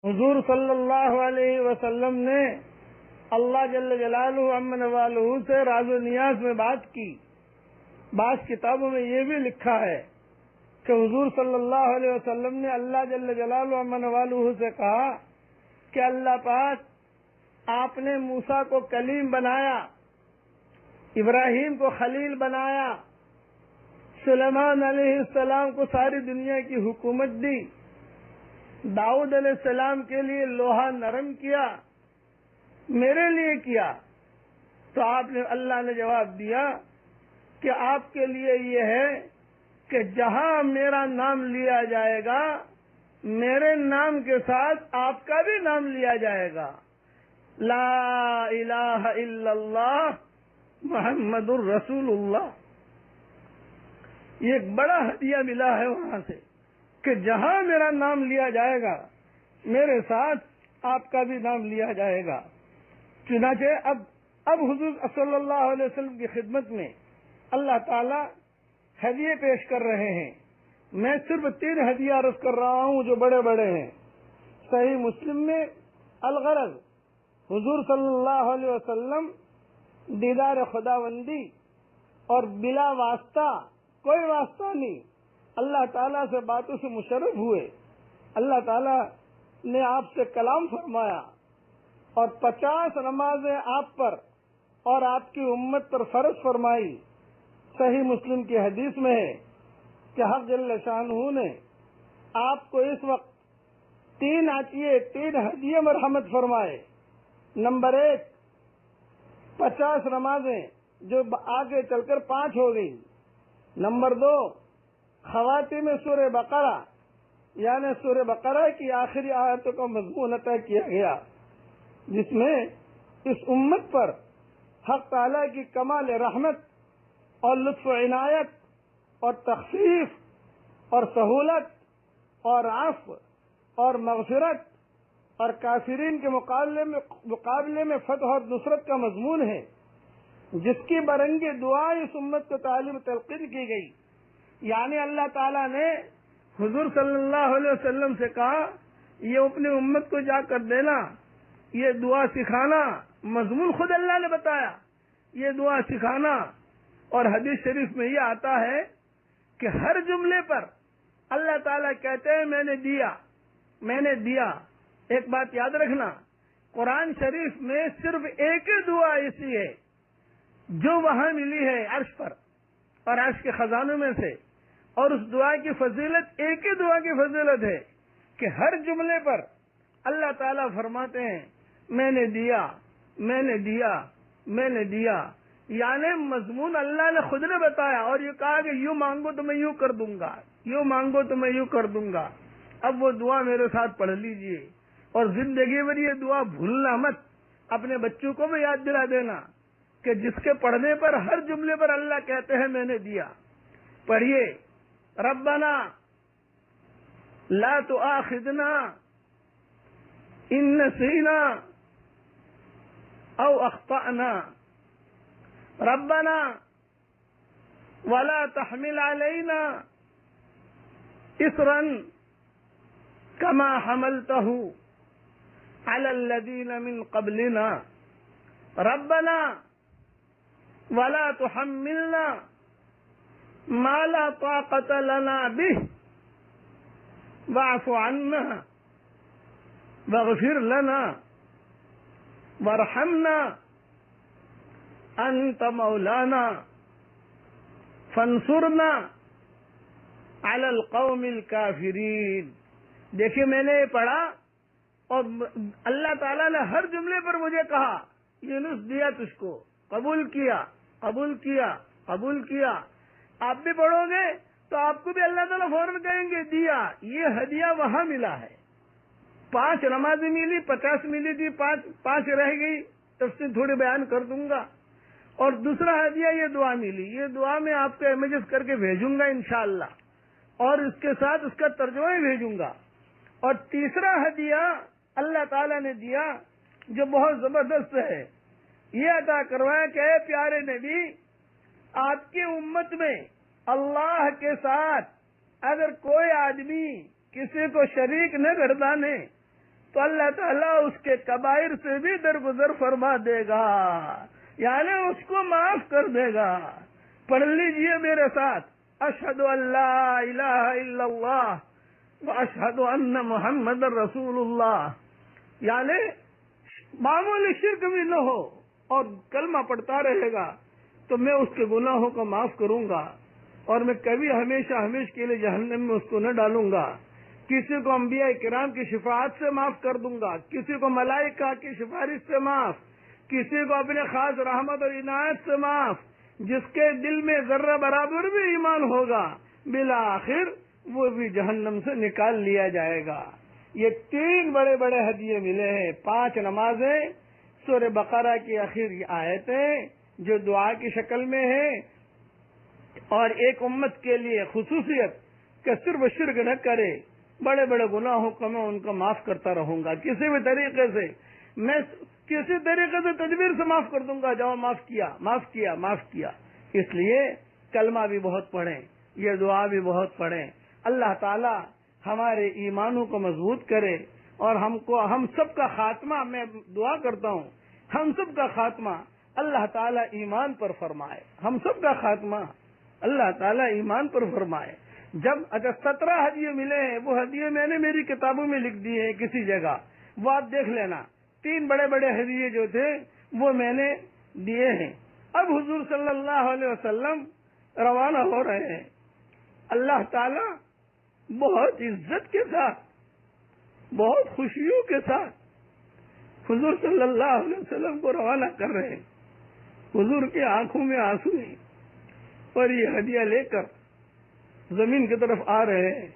حضور صلی اللہ علیہ وسلم نے اللہ جل جلالہ عم نوالہ سے راز و نیاز میں بات کی. بعض کتابوں میں یہ بھی لکھا ہے کہ حضور صلی اللہ علیہ وسلم نے اللہ جل جلالہ عم نوالہ سے کہا کہ اللہ پاک آپ نے موسیٰ کو کلیم بنایا، ابراہیم کو خلیل بنایا، سلیمان علیہ السلام کو ساری دنیا کی حکومت دی، داؤد علیہ السلام کے لیے لوہا نرم کیا، میرے لیے کیا. تو اللہ نے جواب دیا کہ آپ کے لیے یہ ہے کہ جہاں میرا نام لیا جائے گا میرے نام کے ساتھ آپ کا بھی نام لیا جائے گا. لا الہ الا اللہ محمد الرسول اللہ. یہ ایک بڑا ہدیہ ملا ہے وہاں سے کہ جہاں میرا نام لیا جائے گا میرے ساتھ آپ کا بھی نام لیا جائے گا. چنانچہ اب حضور صلی اللہ علیہ وسلم کی خدمت میں اللہ تعالی ہدیے پیش کر رہے ہیں. میں صرف 3 ہدیے عرض کر رہا ہوں جو بڑے بڑے ہیں. صحیح مسلم میں الغرض حضور صلی اللہ علیہ وسلم دیدار خداوندی اور بلا واسطہ، کوئی واسطہ نہیں، اللہ تعالیٰ سے باتوں سے مشرف ہوئے. اللہ تعالیٰ نے آپ سے کلام فرمایا اور 50 نمازیں آپ پر اور آپ کی امت پر فرض فرمائی. صحیح مسلم کی حدیث میں ہے کہ حق جل شانہ نے آپ کو اس وقت 3 عطیے 3 ہدیے مرحمت فرمائے. نمبر 1 50 نمازیں جو آگے چل کر 5 ہو گئی. نمبر 2 خواتیم سورہ بقرہ یعنی سورہ بقرہ کی آخری آیتوں کا مضمون عطا کیا گیا جس میں اس امت پر حق تعالی کی کمال رحمت اور لطف و عنایت اور تخفیف اور سہولت اور عفو اور مغفرت اور کافرین کے مقابلے میں فتح اور نصرت کا مضمون ہے، جس کی برنگی دعا اس امت کو تعلیم تلقین کی گئی. یعنی اللہ تعالیٰ نے حضور صلی اللہ علیہ وسلم سے کہا یہ اپنی امت کو جا کر دینا، یہ دعا سکھانا. مضمون خود اللہ نے بتایا، یہ دعا سکھانا. اور حدیث شریف میں یہ آتا ہے کہ ہر جملے پر اللہ تعالیٰ کہتے ہیں میں نے دیا، میں نے دیا. ایک بات یاد رکھنا، قرآن شریف میں صرف ایک ہی دعا ایسی ہے جو وہاں ملی ہے عرش پر اور عرش کے خزانوں میں سے، اور اس دعا کی فضیلت ایک ہی دعا کی فضیلت ہے کہ ہر جملے پر اللہ تعالیٰ فرماتے ہیں میں نے دیا، میں نے دیا، میں نے دیا. یعنی مضمون اللہ نے خود نے بتایا اور یہ کہا کہ یوں مانگو تو میں یوں کر دوں گا، یوں مانگو تو میں یوں کر دوں گا. اب وہ دعا میرے ساتھ پڑھ لیجئے اور زندگی میں یہ دعا بھولنا مت. اپنے بچوں کو بھی یاد دلا دینا کہ جس کے پڑھنے پر ہر جملے پر اللہ کہتے ہیں میں نے دیا. پڑھیے ربنا لا تؤاخذنا ان نسینا او اخطأنا ربنا ولا تحمل علينا اصرا كما حملته على الذين من قبلنا ربنا ولا تحملنا ما لا طاقة لنا به واعف عنا واغفر لنا وارحمنا انت مولانا فانصرنا على القوم الكافرین. دیکھیے میں نے یہ پڑھا اور اللہ تعالیٰ نے ہر جملے پر مجھے کہا یونس دیا تجھ کو، قبول کیا، قبول کیا، قبول کیا. آپ بھی پڑھو گے تو آپ کو بھی اللہ تعالیٰ فوراً کہیں گے دیا. یہ ہدیہ وہاں ملا ہے. 5 نمازیں ملی، 50 ملی تھی، 5 رہ گئی، تفصیل تھوڑی بیان کر دوں گا. اور دوسرا ہدیہ یہ دعا ملی، یہ دعا میں آپ کو امیجز کر کے بھیجوں گا انشاءاللہ اور اس کے ساتھ اس کا ترجمہ بھی بھیجوں گا. اور تیسرا ہدیہ اللہ تعالیٰ نے دیا جو بہت زبردست ہے، یہ عطا کروایا کہ اے پیارے نبی آپ کی امت میں اللہ کے ساتھ اگر کوئی آدمی کسی کو شریک نہ گردانے تو اللہ تعالیٰ اس کے کبائر سے بھی درگزر فرما دے گا، یعنی اس کو معاف کر دے گا۔ پڑھ لیجئے میرے ساتھ، اشہد ان لا الہ الا اللہ واشہد ان محمد رسول اللہ، یعنی معمولی شرک بھی نہ ہو اور کلمہ پڑھتا رہے گا تو میں اس کے گناہوں کو معاف کروں گا، اور میں کبھی ہمیشہ کے لیے جہنم میں اس کو نہ ڈالوں گا۔ کسی کو انبیاء کرام کی شفاعت سے معاف کر دوں گا، کسی کو ملائکہ کی سفارش سے معاف، کسی کو اپنے خاص رحمت اور عنایت سے معاف۔ جس کے دل میں ذرہ برابر بھی ایمان ہوگا بالآخر وہ بھی جہنم سے نکال لیا جائے گا۔ یہ 3 بڑے بڑے ہدیے ملے ہیں، 5 نمازیں، سورہ بقرہ کی آخری آیتیں جو دعا کی شکل میں ہیں، اور ایک امت کے لیے خصوصیت کہ صرف شرک نہ کرے، بڑے بڑے گناہوں کو میں ان کو معاف کرتا رہوں گا، کسی بھی طریقے سے، میں کسی طریقے سے تدبیر سے معاف کر دوں گا، جاؤ معاف کیا معاف کیا معاف کیا۔ اس لیے کلمہ بھی بہت پڑھیں، یہ دعا بھی بہت پڑھیں۔ اللہ تعالی ہمارے ایمانوں کو مضبوط کرے، اور ہم سب کا خاتمہ، میں دعا کرتا ہوں ہم سب کا خاتمہ اللہ تعالی ایمان پر فرمائے، ہم سب کا خاتمہ اللہ تعالی ایمان پر فرمائے۔ جب 17 ہدیے ملے ہیں، وہ ہدیے میں نے میری کتابوں میں لکھ دیے ہیں کسی جگہ، وہ آپ دیکھ لینا۔ 3 بڑے بڑے ہدیے جو تھے وہ میں نے دیے ہیں۔ اب حضور صلی اللہ علیہ وسلم روانہ ہو رہے ہیں، اللہ تعالی بہت عزت کے ساتھ، بہت خوشیوں کے ساتھ حضور صلی اللہ علیہ وسلم کو روانہ کر رہے ہیں۔ حضور کی آنکھوں میں آنسو ہیں، اور یہ ہدیہ لے کر زمین کی طرف آ رہے ہیں۔